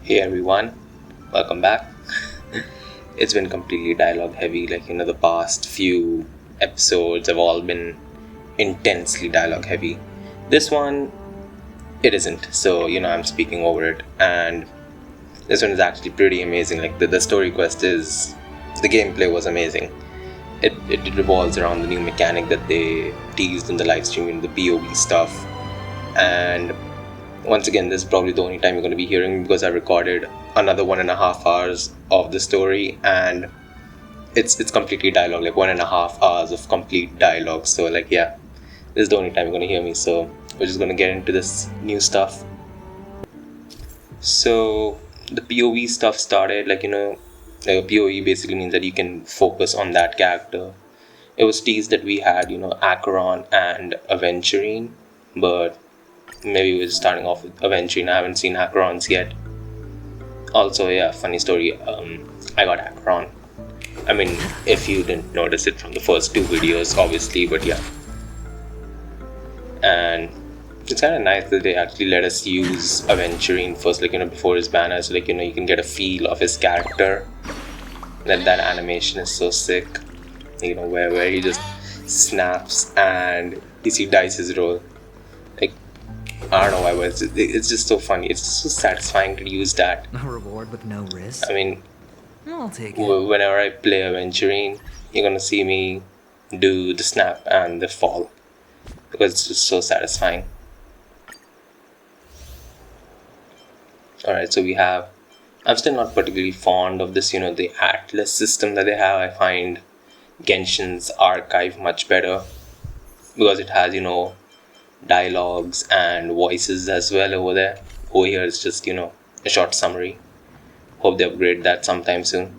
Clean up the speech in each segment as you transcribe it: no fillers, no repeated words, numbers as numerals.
Hey everyone, welcome back. It's been completely dialogue heavy, the past few episodes have all been intensely dialogue heavy. This one, it isn't, so I'm speaking over it, and this one is actually pretty amazing. The story quest is, the gameplay was amazing. It revolves around the new mechanic that they teased in the live stream, the POV stuff, and once again, this is probably the only time you're going to be hearing me because I recorded another 1.5 hours of the story, and it's completely dialogue, 1.5 hours of complete dialogue. So this is the only time you're going to hear me. So we're just going to get into this new stuff. So the POV stuff started, POV basically means that you can focus on that character. It was teased that we had, Acheron and Aventurine, but maybe we're starting off with Aventurine. I haven't seen Acheron's yet. Also, funny story, I got Acheron. I mean, if you didn't notice it from the first 2 videos, obviously, but yeah. And it's kind of nice that they actually let us use Aventurine first, before his banner, so you can get a feel of his character. That animation is so sick, where he just snaps and you see dice roll. I don't know why, but it's just so funny. It's just so satisfying to use that. A reward with no risk? I mean, I'll take it. Whenever I play Aventurine, you're gonna see me do the snap and the fall, because it's just so satisfying. Alright, so I'm still not particularly fond of this, the Atlas system that they have. I find Genshin's archive much better, because it has, dialogues and voices as well over there. Over here it's just, a short summary. Hope they upgrade that sometime soon.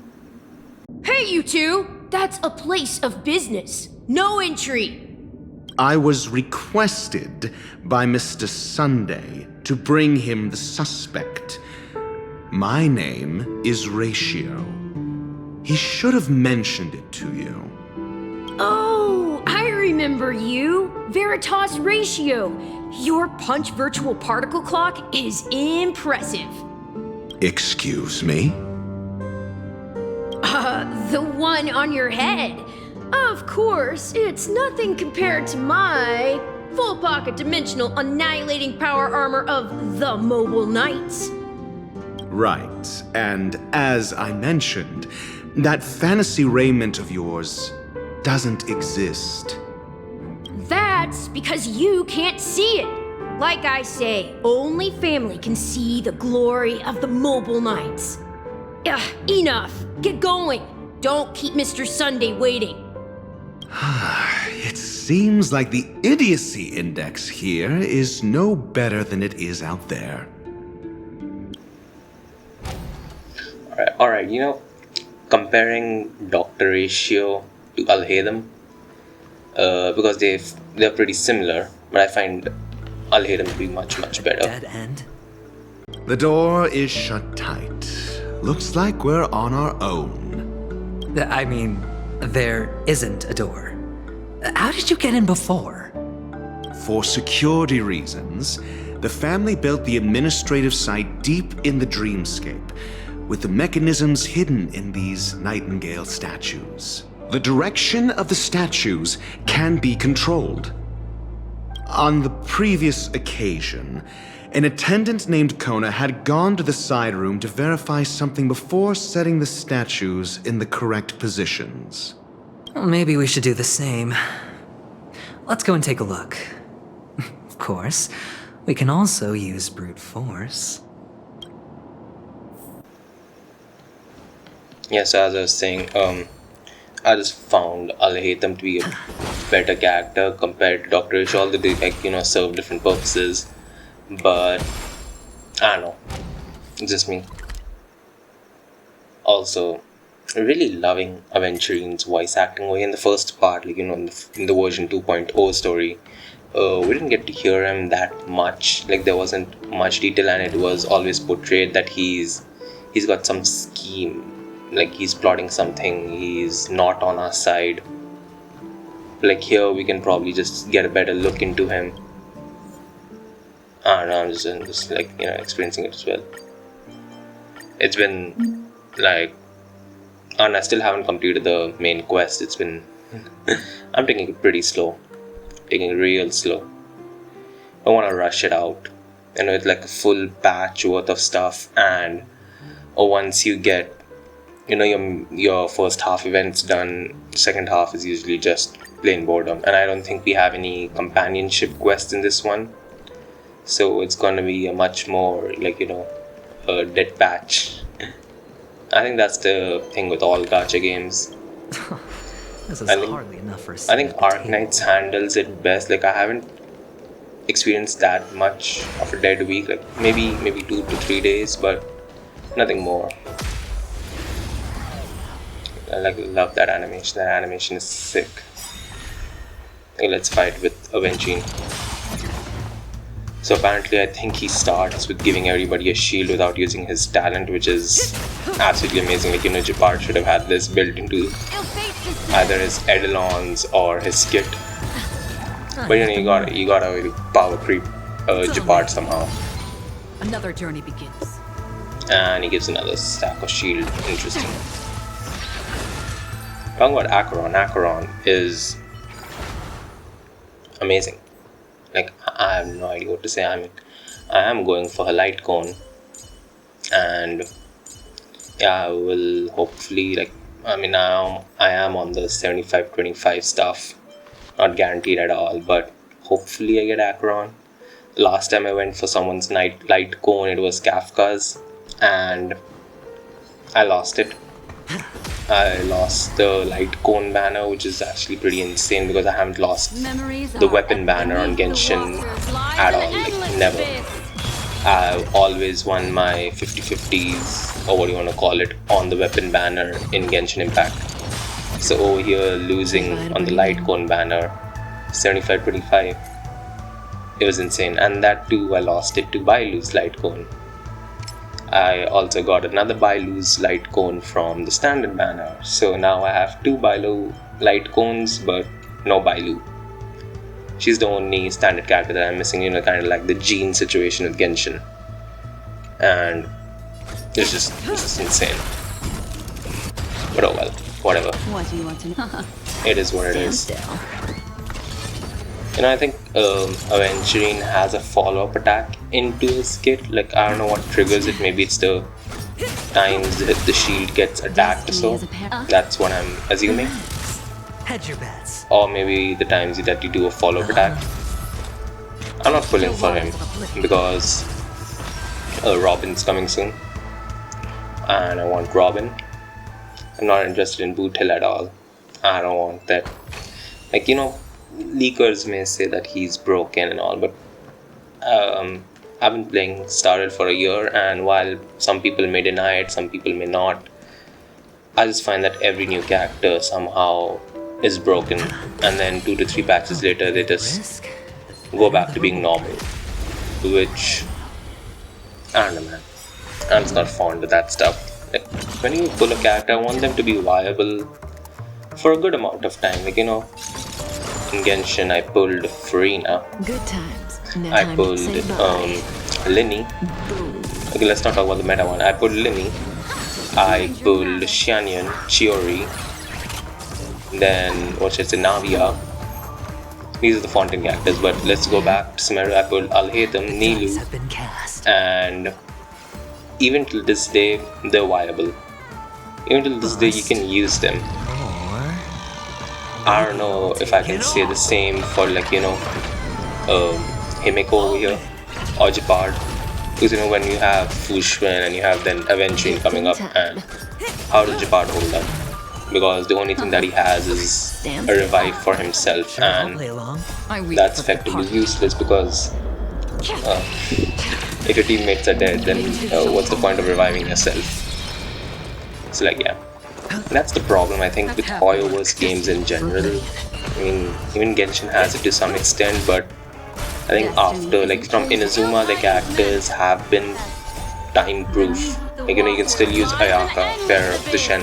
Hey, you two! That's a place of business. No entry. I was requested by Mr. Sunday to bring him the suspect. My name is Ratio. He should have mentioned it to you. Oh, I remember you. Veritas Ratio. Your punch virtual particle clock is impressive. Excuse me? The one on your head. Of course, it's nothing compared to my full pocket dimensional annihilating power armor of the Mobile Knights. Right, and as I mentioned, that fantasy raiment of yours doesn't exist. That's because you can't see it. Like I say, only family can see the glory of the Mobile Knights. Enough. Get going. Don't keep Mr. Sunday waiting. It seems like the idiocy index here is no better than it is out there. Alright, comparing Dr. Ratio to Alhaitham, because they're pretty similar, but I find Alhaitham to be much better. Dead end? The door is shut tight. Looks like we're on our own. I mean, there isn't a door. How did you get in before? For security reasons, the family built the administrative site deep in the dreamscape, with the mechanisms hidden in these nightingale statues. The direction of the statues can be controlled. On the previous occasion, an attendant named Kona had gone to the side room to verify something before setting the statues in the correct positions. Well, maybe we should do the same. Let's go and take a look. Of course, we can also use brute force. Yeah, so as I was saying, I just found Alhaitham to be a better character compared to Dr. Ish, although they serve different purposes. But I don't know, it's just me. Also, really loving Aventurine's voice acting way in the first part, in the version 2.0 story. We didn't get to hear him that much. There wasn't much detail, and it was always portrayed that he's got some scheme. He's plotting something, he's not on our side. Here we can probably just get a better look into him. I don't know, I'm just experiencing it as well. It's been like, and I still haven't completed the main quest. It's been, I'm taking it pretty slow, taking it real slow. I don't want to rush it out. You know, it's like a full patch worth of stuff, and once you get, you know, your first half events done, second half is usually just plain boredom. And I don't think we have any companionship quests in this one, so it's gonna be a much more like, you know, a dead patch. I think that's the thing with all gacha games. This is hardly enough for a I think seat at the Arknights table. handles it best. Like, I haven't experienced that much of a dead week, like maybe 2 to 3 days, but nothing more. I love that animation. That animation is sick. Okay, let's fight with Aventurine. So apparently I think he starts with giving everybody a shield without using his talent, which is absolutely amazing. Like, you know, Japar should have had this built into either his Eidolons or his kit. But you know, you gotta really power creep Japar somehow. Another journey begins. And he gives another stack of shield. Interesting. Talking about Acheron is amazing. Like, I have no idea what to say. I am going for a light cone, and yeah, I will hopefully, like, I am on the 75-25 stuff. Not guaranteed at all, but hopefully I get Acheron. Last time I went for someone's light cone, it was Kafka's, and I lost it. I lost the light cone banner, which is actually pretty insane because I haven't lost the weapon banner on Genshin at all, like never. I've always won my 50-50s, or what do you want to call it, on the weapon banner in Genshin Impact. So over here, losing on the light cone banner, 75-25, it was insane. And that too, I lost it to Bailu's light cone. I also got another Bailu's light cone from the standard banner. So now I have 2 Bailu light cones, but no Bailu. She's the only standard character that I'm missing, you know, kind of like the Jean situation with Genshin. And it's just insane. But oh well, whatever. What do you want to know? It is what it is. You know, I think Aventurine has a follow-up attack into his kit. Like, I don't know what triggers it. Maybe it's the times that the shield gets attacked or so. That's what I'm assuming. Hedge your bets. Or maybe the times that you do a follow-up attack. I'm not pulling for him because Robin's coming soon. And I want Robin. I'm not interested in Boot Hill at all. I don't want that. Like, you know, leakers may say that he's broken and all, but I've been playing started for a year, and while some people may deny it, some people may not, I just find that every new character somehow is broken, and then 2 to 3 patches later they just go back to being normal, which I don't know, man. I'm just not fond of that stuff. Like, when you pull a character, I want them to be viable for a good amount of time. Like, you know, in Genshin I pulled Farina, Good times. Now I time to pulled say bye. Linny. Okay, let's not talk about the meta one. I pulled Linny, I pulled Xianyan, Chiori, then what's it, Navia. These are the Fountain characters, but let's go back to Sumeru. I pulled Alhaitham, Nilu, Have been cast. and even till this day they're viable. Even till this day you can use them. Or I don't know if I can say the same for, like, you know, Himeko over here or Japard, because you know, when you have Fushuen and you have then Aventurine coming up, and how does Japard hold up? Because the only thing that he has is a revive for himself, I'll and play along. that's effectively useless because if your teammates are dead, then what's the point of reviving yourself? So, like, yeah, that's the problem I think with HoYoverse games in general. I mean, even Genshin has it to some extent, but I think after, like, from Inazuma, the characters have been time-proof. Like, you know, you can still use Ayaka, Pair of the Shenhe.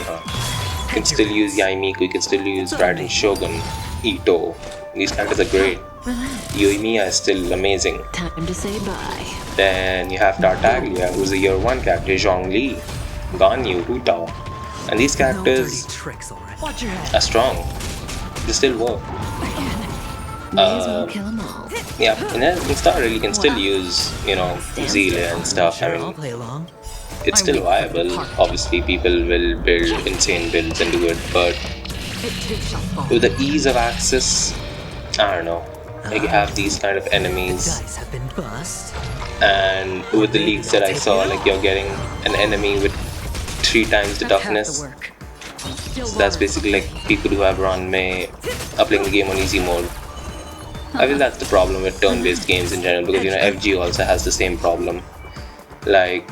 You can still use Yaimiku, you can still use Raiden Shogun, Ito. These characters are great. Yoimiya is still amazing. Time to say bye. Then you have Tartaglia, who's a year 1 character, Zhongli. Ganyu, Hu Tao. And these No dirty characters tricks, alright. Watch your head. are strong. They still work. May as well kill them all. Yeah, in Star Rail you can still use, Zelia and stuff. Sure, I I'll mean, play along. it's still viable. Obviously, people will build insane builds and do it, but It too shall fall. with the ease of access, I don't know. Like, you have these kind of The enemies, dice have been bust. and with the leaks that I saw, like, you're getting an enemy with 3 times the That's half the toughness. work. Still So that's water. basically like people who have run May are playing the game on easy mode. I feel that's the problem with turn-based games in general, because FG also has the same problem. Like,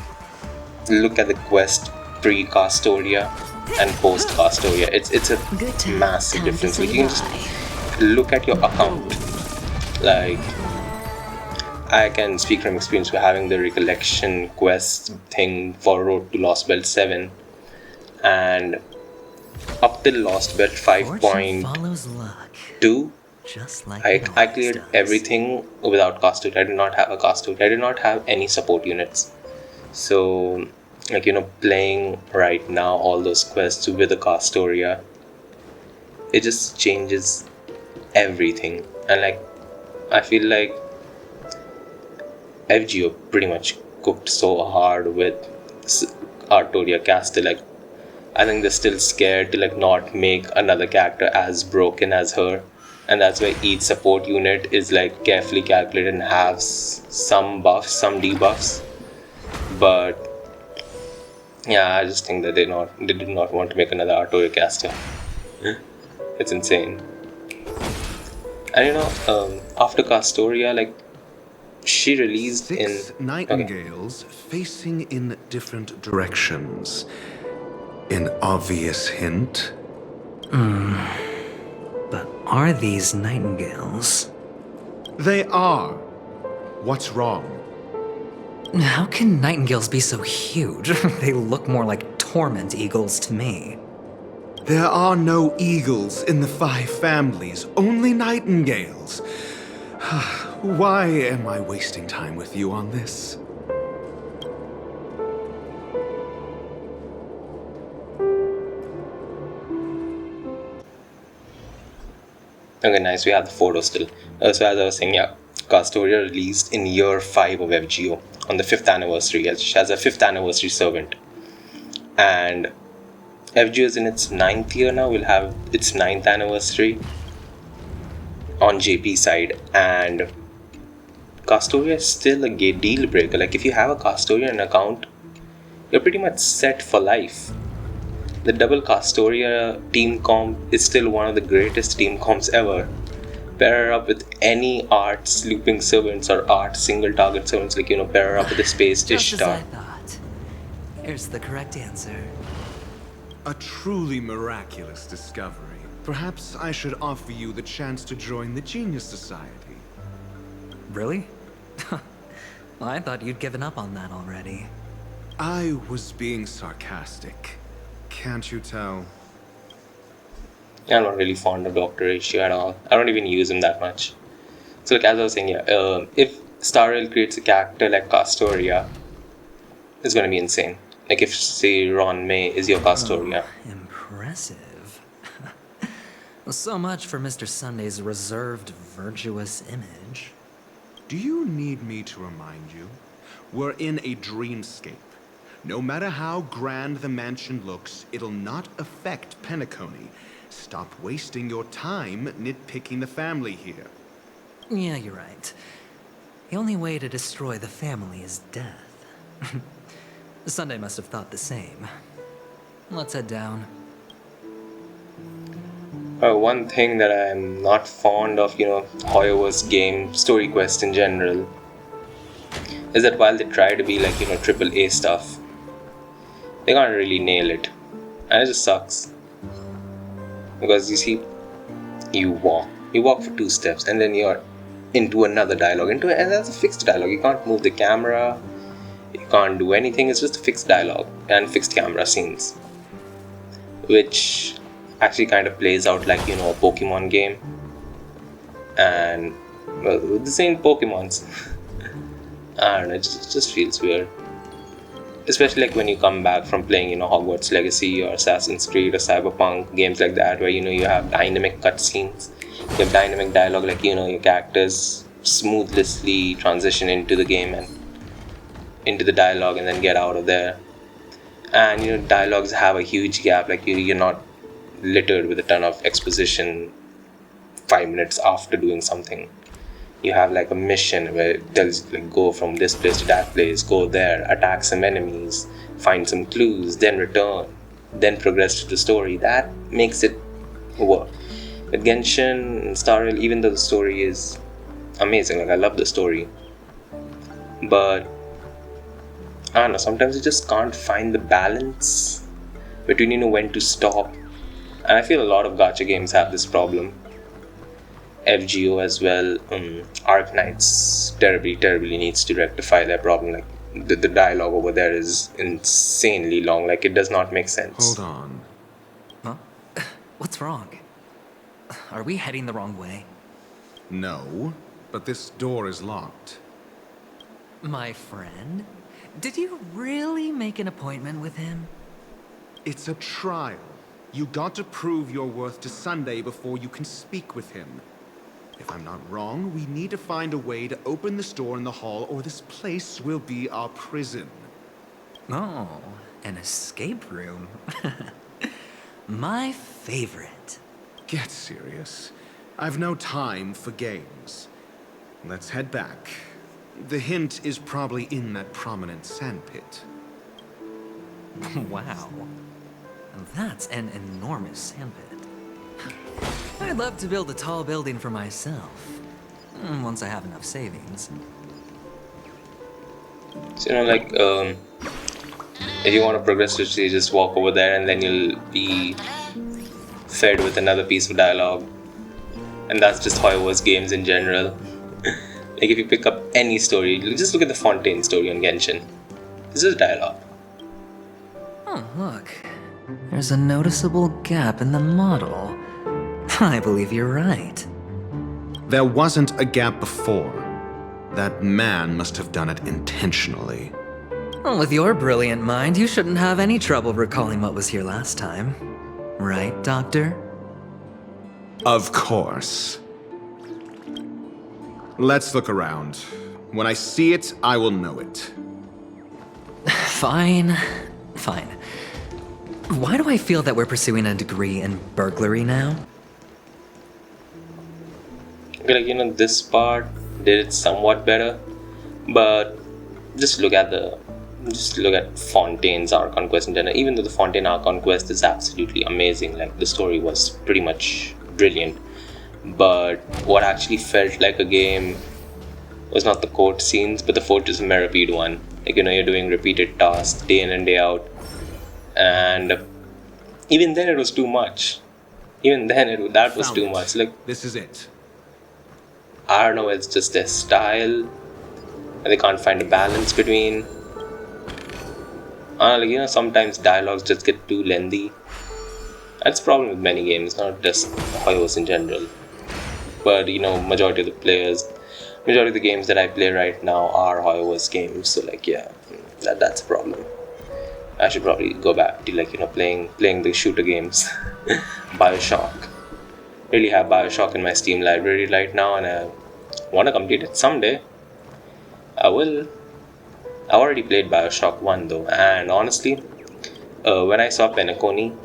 look at the quest pre-Castoria and post-Castoria. It's a Good time. massive Time to difference. say Like, you can just bye. look at your account. Like, I can speak from experience for having the recollection quest thing for Road to Lost Belt 7, and up till Lost Belt Fortune 5.2, follows luck, just like I it always cleared does. everything without Castoria. I did not have a Castoria. I did not have any support units. So, like, playing right now all those quests with a Castoria, it just changes everything. And like, I feel like FGO pretty much cooked so hard with Artoria Castle. Like, I think they're still scared to like not make another character as broken as her, and that's why each support unit is like carefully calculated and has some buffs, some debuffs. But yeah, I just think that they did not want to make another Artoria caster. It's insane. And after Castoria, like, she released in 6 nightingales facing in different directions. An obvious hint. But are these nightingales? They are. What's wrong? How can nightingales be so huge? They look more like torment eagles to me. There are no eagles in the 5 families, only nightingales. Why am I wasting time with you on this? Okay, nice. We have the photo still. So as I was saying, yeah, Castoria released in year 5 of FGO on the 5th anniversary. She has a 5th anniversary servant, and FGO is in its 9th year now. Will have its 9th anniversary on JP side, and Castoria is still a deal breaker. Like, if you have a Castorian account, you're pretty much set for life. The double Castoria team comp is still one of the greatest team comps ever. Pair her up with any arts looping servants or art single target servants, like, pair her up with a space Just as I Ishtar. thought. Here's the correct answer. A truly miraculous discovery. Perhaps I should offer you the chance to join the Genius Society. Really? Well, I thought you'd given up on that already. I was being sarcastic. Can't you tell? I'm not really fond of Dr. Ishii at all. I don't even use him that much. So, like, as I was saying, yeah, if Star Rail creates a character like Castoria, it's gonna be insane. Like, if, say, Ron May is your Castoria. Impressive. So much for Mr. Sunday's reserved, virtuous image. Do you need me to remind you? We're in a dreamscape. No matter how grand the mansion looks, it'll not affect Penacony. Stop wasting your time nitpicking the family here. Yeah, you're right. The only way to destroy the family is death. Sunday must have thought the same. Let's head down. One thing that I'm not fond of, HoYoverse game story quests in general, is that while they try to be like, triple A stuff, they can't really nail it. And it just sucks. Because you see, you walk for 2 steps, and then you're into another dialogue, and that's a fixed dialogue. You can't move the camera, you can't do anything. It's just a fixed dialogue and fixed camera scenes, which actually kind of plays out like, a Pokemon game. And, well, this ain't Pokemons. I don't know, it just feels weird. especially like when you come back from playing, Hogwarts Legacy or Assassin's Creed or Cyberpunk, games like that, where you have dynamic cutscenes, you have dynamic dialogue, like your characters smoothly transition into the game and into the dialogue and then get out of there. And dialogues have a huge gap, like you're not littered with a ton of exposition 5 minutes after doing something. You have like a mission where it tells you like go from this place to that place, go there, attack some enemies, find some clues, then return, then progress to the story. That makes it work. With Genshin and Star Rail, even though the story is amazing, like I love the story, but I don't know, sometimes you just can't find the balance between when to stop. And I feel a lot of gacha games have this problem. FGO as well. Arknights terribly needs to rectify their problem. Like the dialogue over there is insanely long. Like it does not make sense. Hold on. Huh? What's wrong? Are we heading the wrong way? No, but this door is locked. My friend? Did you really make an appointment with him? It's a trial. You got to prove your worth to Sunday before you can speak with him. If I'm not wrong, we need to find a way to open this door in the hall, or this place will be our prison. Oh, an escape room. My favorite. Get serious. I've no time for games. Let's head back. The hint is probably in that prominent sandpit. Wow. That's an enormous sandpit. I'd love to build a tall building for myself. Once I have enough savings. So like if you want to progress, you just walk over there and then you'll be fed with another piece of dialogue. And that's just HoYoverse games in general. Like if you pick up any story, just look at the Fontaine story on Genshin. This is dialogue. Oh, look. There's a noticeable gap in the model. I believe you're right. There wasn't a gap before. That man must have done it intentionally. Well, with your brilliant mind, you shouldn't have any trouble recalling what was here last time. Right, Doctor? Of course. Let's look around. When I see it, I will know it. Fine. Why do I feel that we're pursuing a degree in burglary now? Okay, like this part did it somewhat better, but just look at Fontaine's Archon Quest in general. Even though the Fontaine Archon Quest is absolutely amazing, like the story was pretty much brilliant, but what actually felt like a game was not the court scenes, but the Fortress of Meripede one. Like you're doing repeated tasks day in and day out, and even then it was too much. That was too much. Like this is it. I don't know, it's just their style, and they can't find a balance between. Sometimes dialogues just get too lengthy. That's a problem with many games, not just HoYoverse in general. But majority of the games that I play right now are HoYoverse games. So that's a problem. I should probably go back to playing the shooter games. BioShock. Really have BioShock in my Steam library right now, and I want to complete it someday. I will. I already played BioShock 1 though, and honestly, when I saw Penacony,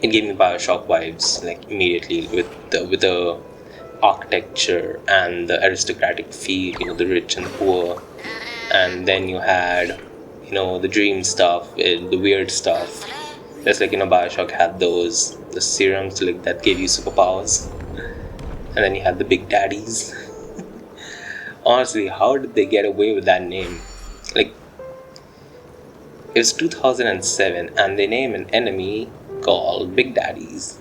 it gave me BioShock vibes immediately with the architecture and the aristocratic feel, the rich and the poor, and then you had the dream stuff, the weird stuff. Just BioShock had the serums that gave you superpowers, and then you had the big daddies. Honestly, how did they get away with that name? It's 2007 and they name an enemy called Big Daddies,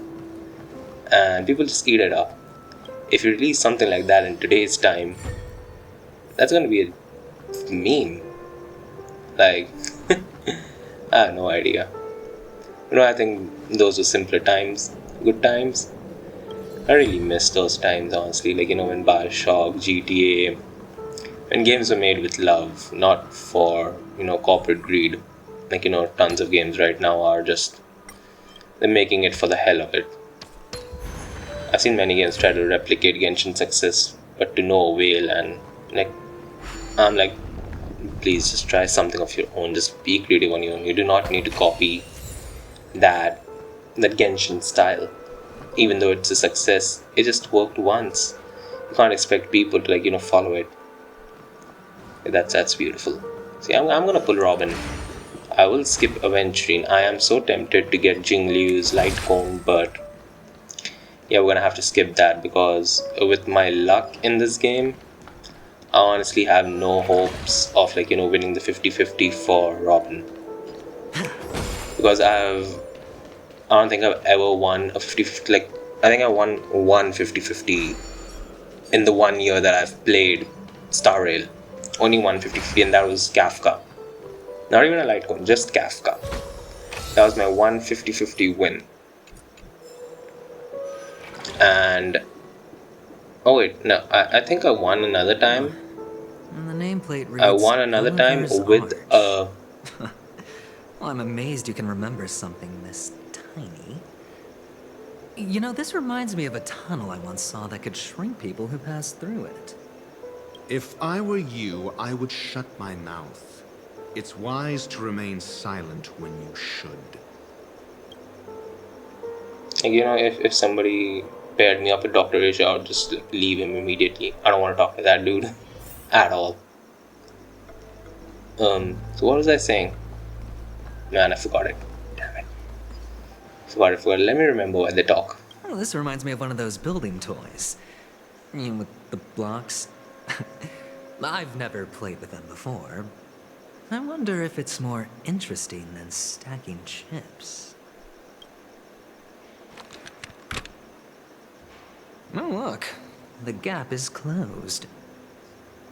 and people just eat it up. If you release something like that in today's time, that's gonna be a meme. I have no idea. I think those were simpler times, good times. I really miss those times, honestly. When BioShock, GTA, when games were made with love, not for corporate greed. Like, tons of games right now are just, they're making it for the hell of it. I've seen many games try to replicate Genshin's success, but to no avail, and like, I'm like, please just try something of your own. Just be creative on your own. You do not need to copy that Genshin style. Even though it's a success, it just worked once. You can't expect people to like follow it. That's beautiful. See, I'm gonna pull Robin. I will skip Aventurine. I am so tempted to get Jingliu's Light Cone, but yeah, we're gonna have to skip that because with my luck in this game, I honestly have no hopes of like winning the 50-50 for Robin, because I don't think I've ever won a 50-50. Like, I think I won one 50-50 in the 1 year that I've played Star Rail. Only one 50-50, and that was Kafka. Not even a light cone, just Kafka. That was my one 50-50 win. And oh wait, no, I think I won another time. And the nameplate reads, I won another time HoYoverse with Art. Well, I'm amazed you can remember something this tiny. This reminds me of a tunnel I once saw that could shrink people who passed through it. If I were you, I would shut my mouth. It's wise to remain silent when you should. Like, if somebody paired me up with Dr. Asia, I would just like, leave him immediately. I don't want to talk to that dude at all. So what was I saying? Man, I forgot it. Damn it. Forgot it. Let me remember why they talk. Oh, this reminds me of one of those building toys. With the blocks. I've never played with them before. I wonder if it's more interesting than stacking chips. Oh, look. The gap is closed.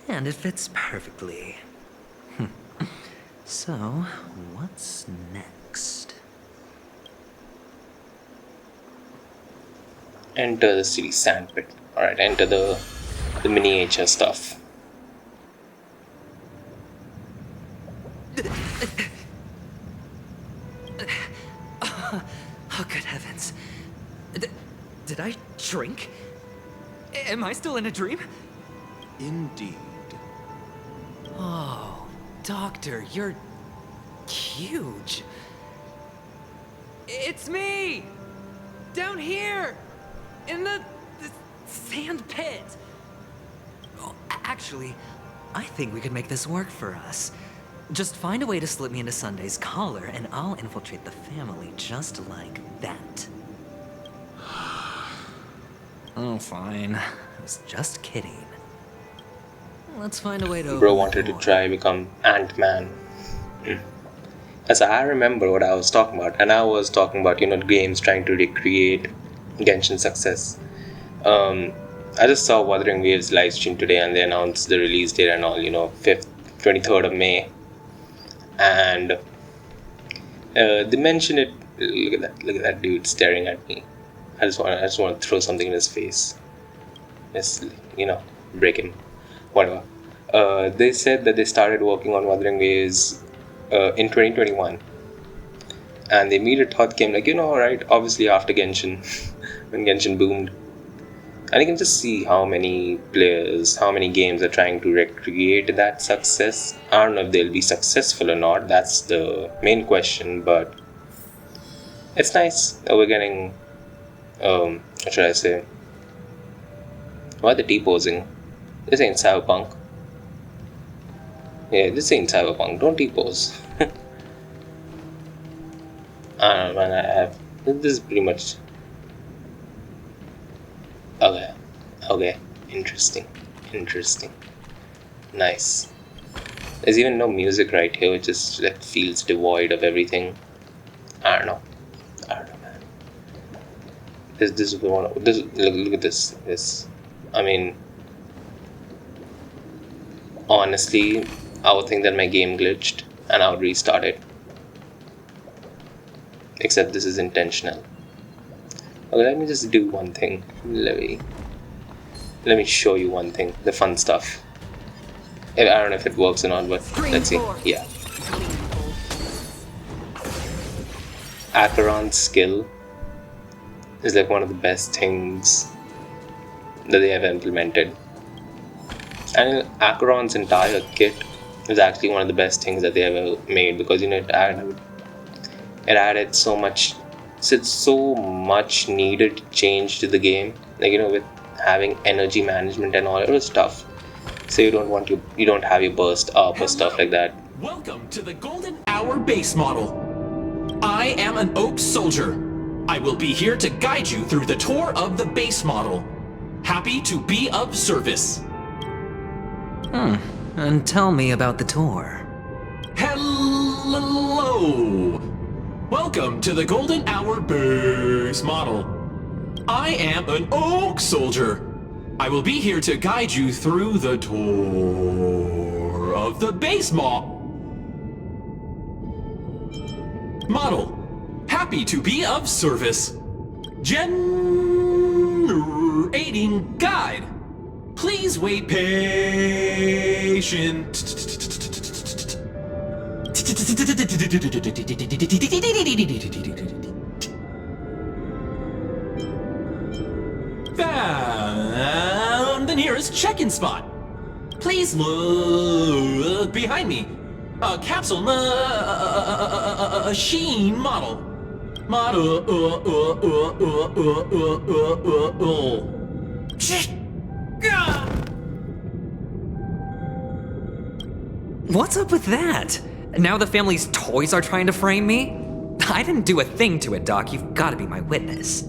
And it fits perfectly. So, what's next? Enter the city sandpit. Alright, enter the miniature stuff. Oh, good heavens. Did I drink? Am I still in a dream? Indeed. Oh, Doctor, you're huge. It's me! Down here! In the sand pit! Oh, actually, I think we could make this work for us. Just find a way to slip me into Sunday's collar, and I'll infiltrate the family just like that. Oh, fine. I was just kidding. Let's find a way to... Bro wanted to try become Ant-Man. As I remember what I was talking about, and I was talking about, games trying to recreate Genshin success. I just saw Wuthering Waves livestream today, and they announced the release date and all, 23rd of May. And they mentioned it. Look at that dude staring at me. I just want to throw something in his face. Just, break him. Whatever. They said that they started working on Wuthering Waves in 2021. And the immediate thought came like, right, obviously after Genshin, when Genshin boomed. And you can just see how many players, how many games are trying to recreate that success. I don't know if they'll be successful or not. That's the main question, but it's nice that we're getting, what should I say? Why are they T-posing? This ain't Cyberpunk. Yeah, this ain't Cyberpunk. Don't T-pose. I don't know, man. This is pretty much... Okay. Interesting. Nice. There's even no music right here. It just like feels devoid of everything. I don't know, man. This is one. Look at this. I mean, honestly, I would think that my game glitched and I would restart it. Except this is intentional. Okay, let me just do one thing. Let me show you one thing. The fun stuff. I don't know if it works or not, but let's see. Yeah. Acheron's skill is like one of the best things that they have implemented. And Acheron's entire kit is actually one of the best things that they ever made, because it added so much needed change to the game. Like with having energy management and all, it was tough. So you don't have your burst up or stuff like that. Welcome to the Golden Hour base model. I am an Oak Soldier. I will be here to guide you through the tour of the base model. Happy to be of service. And tell me about the tour. Hello. Welcome to the Golden Hour base model. I am an Oak Soldier. I will be here to guide you through the tour of the base model. Happy to be of service. Generating guide. Please wait patient. Found the nearest check-in spot. Please look behind me. A capsule machine model. What's up with that? Now the family's toys are trying to frame me? I didn't do a thing to it, Doc. You've got to be my witness.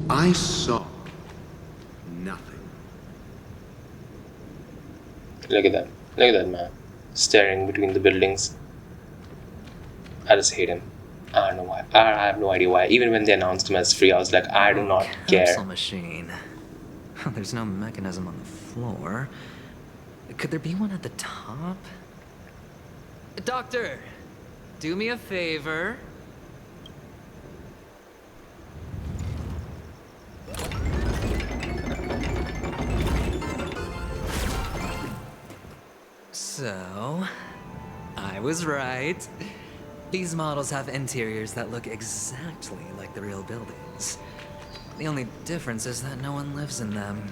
I saw nothing. Look at that. Look at that man. Staring between the buildings. I just hate him. I don't know why. I have no idea why. Even when they announced him as free, I was like, I do not care. Capsule machine. There's no mechanism on the floor. Could there be one at the top? Doctor, do me a favor. So, I was right. These models have interiors that look exactly like the real buildings. The only difference is that no one lives in them.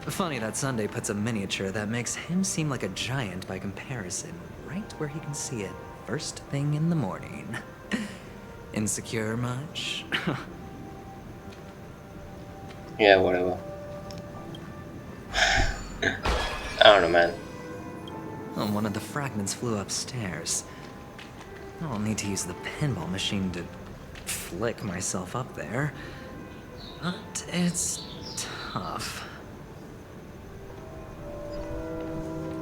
Funny that Sunday puts a miniature that makes him seem like a giant by comparison, right where he can see it first thing in the morning. Insecure much? Yeah, whatever. I don't know, man. One of the fragments flew upstairs. I'll need to use the pinball machine to flick myself up there. But it's tough.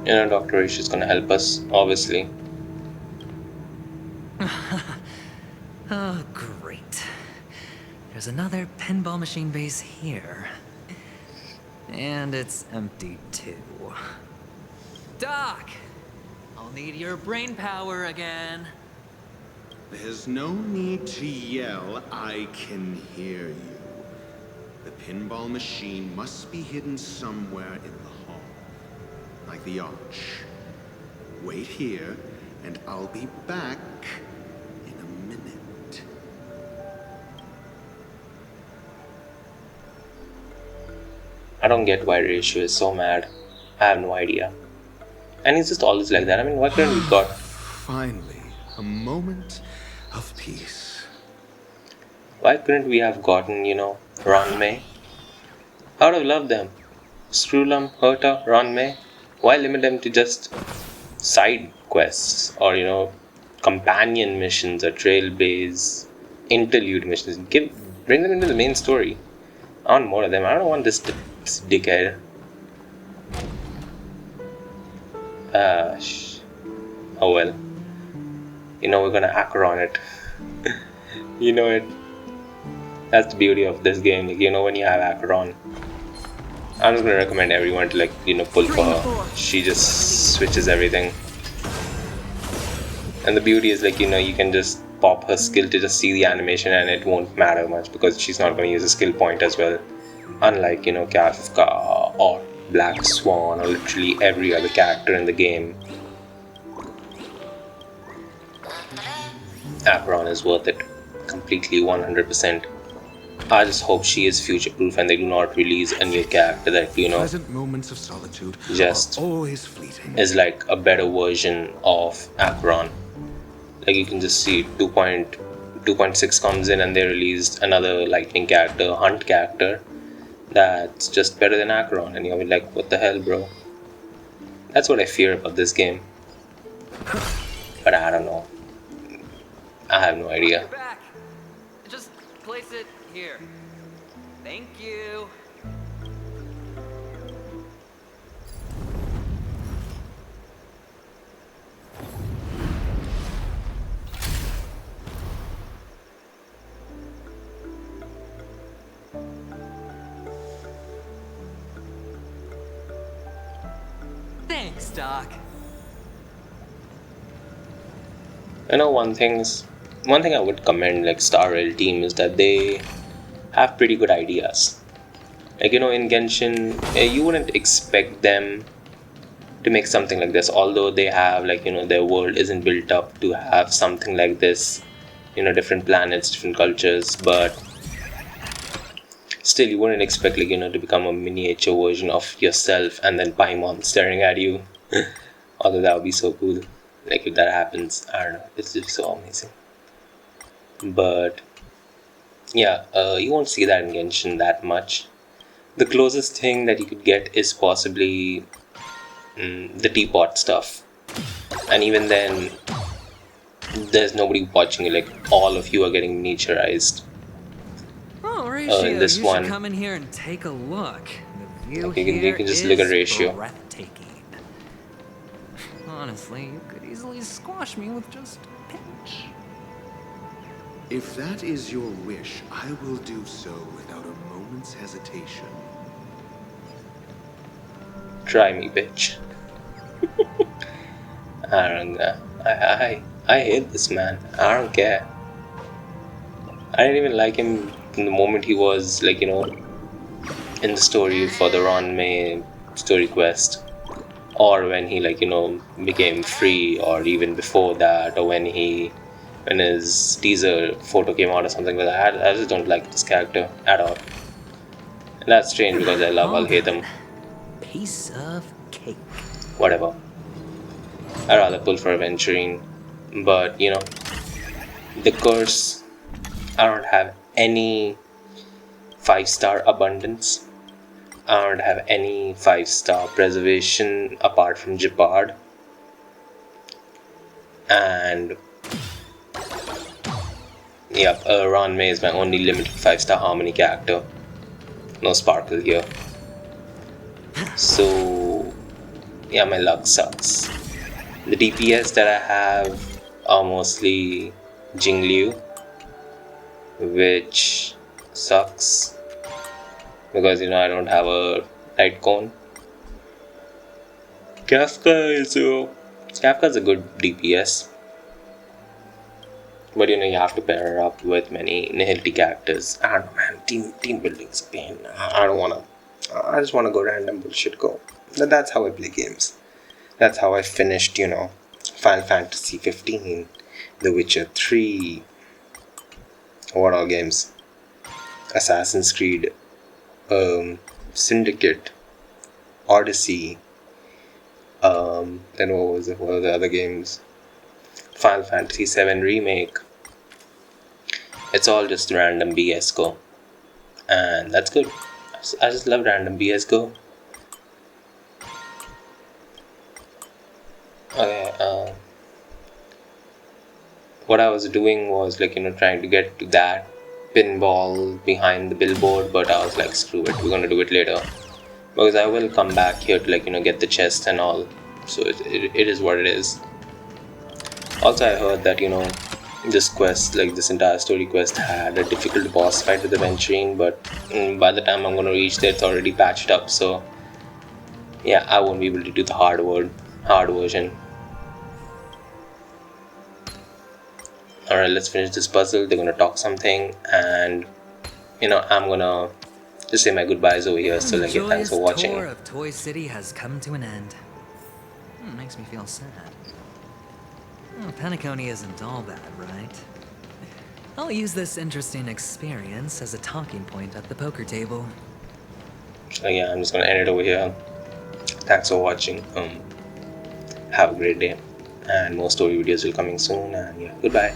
Dr. Ish is gonna help us, obviously. Oh, great. There's another pinball machine base here. And it's empty, too. Doc! I'll need your brain power again. There's no need to yell. I can hear you. The pinball machine must be hidden somewhere in the hall. Like the arch. Wait here, and I'll be back in a minute. I don't get why Reishu is so mad. I have no idea. And he's just always like that. I mean, why couldn't we got... Finally, a moment of peace. Why couldn't we have gotten, Ranmei? I would have loved them. Screwlum, Herta, Ranmei. Why limit them to just side quests or, companion missions or trailblaze interlude missions? Bring them into the main story. I want more of them. I don't want this dickhead. Oh well. We're gonna Acheron it. It. That's the beauty of this game. When you have Acheron. I'm just gonna recommend everyone to pull for her. She just switches everything. And the beauty is you can just pop her skill to just see the animation and it won't matter much because she's not gonna use a skill point as well. Unlike, Kafka or Black Swan or literally every other character in the game. Akron is worth it completely 100%. I just hope she is future proof and they do not release a new character that, you know, Pleasant moments of solitude just are always fleeting. is like a better version of Akron. Like you can just see 2.6 comes in and they released another lightning character, hunt character, that's just better than Akron, and you'll be like, what the hell, bro? That's what I fear about this game. But I don't know. I have no idea. You're back. Just place it here. Thank you. Thanks, Doc. You know, one thing I would commend like Star Rail team is that they have pretty good ideas. Like, you know, in Genshin, you wouldn't expect them to make something like this, although they have, like, you know, their world isn't built up to have something like this, you know, different planets, different cultures, but still you wouldn't expect, like, you know, to become a miniature version of yourself and then Paimon staring at you. Although that would be so cool. Like, if that happens, I don't know, it's just so amazing. But yeah, you won't see that in Genshin that much. The closest thing that you could get is possibly the teapot stuff, and even then there's nobody watching you. Like, all of you are getting miniaturized. Oh, Ratio, in this you one, should come in here and take a look. The view you can just look at Ratio. breathtaking. Honestly, you could easily squash me with just a pinch. If that is your wish, I will do so without a moment's hesitation. Try me, bitch. I don't know. I hate this man. I don't care. I didn't even like him from the moment he was, like, you know, in the story for the Ron May story quest, or when he, like, you know, became free, or even before that, or when his teaser photo came out or something like that. I just don't like this character at all. And that's strange because I love Alhaitham. Piece of cake. Whatever. I'd rather pull for Aventurine. But, you know, the curse, I don't have any 5-star abundance. I don't have any 5-star preservation apart from Jeopard. And yep, Ron May is my only limited 5-star harmony character. No sparkle here. So yeah, my luck sucks. The DPS that I have are mostly Jingliu, which sucks because, you know, I don't have a light cone. Kafka's a good DPS, but, you know, you have to pair her up with many Nihility characters. I don't know, man. Team building's a pain. I don't wanna. I just wanna go random bullshit go. That's how I play games. That's how I finished, you know, Final Fantasy 15, The Witcher 3. What all games? Assassin's Creed, Syndicate, Odyssey. Then what were the other games? Final Fantasy 7 Remake. It's all just random BS go, and that's good. I just love random BS go. Okay, what I was doing was, like, you know, trying to get to that pinball behind the billboard, but I was like, screw it, we're gonna do it later, because I will come back here to, like, you know, get the chest and all. So it is what it is. Also, I heard that, you know, this quest, like this entire story quest, had a difficult boss fight with Aventurine, but by the time I'm gonna reach there, it's already patched up. So yeah, I won't be able to do the hard version. Alright, let's finish this puzzle. They're gonna talk something, and, you know, I'm gonna just say my goodbyes over here. So, like, yeah, thanks for watching. The tour of Toy City has come to an end. Makes me feel sad. Oh, Penacony isn't all bad, right? I'll use this interesting experience as a talking point at the poker table. So yeah, I'm just gonna end it over here. Thanks for watching. Have a great day, and more story videos will coming soon. And yeah, goodbye.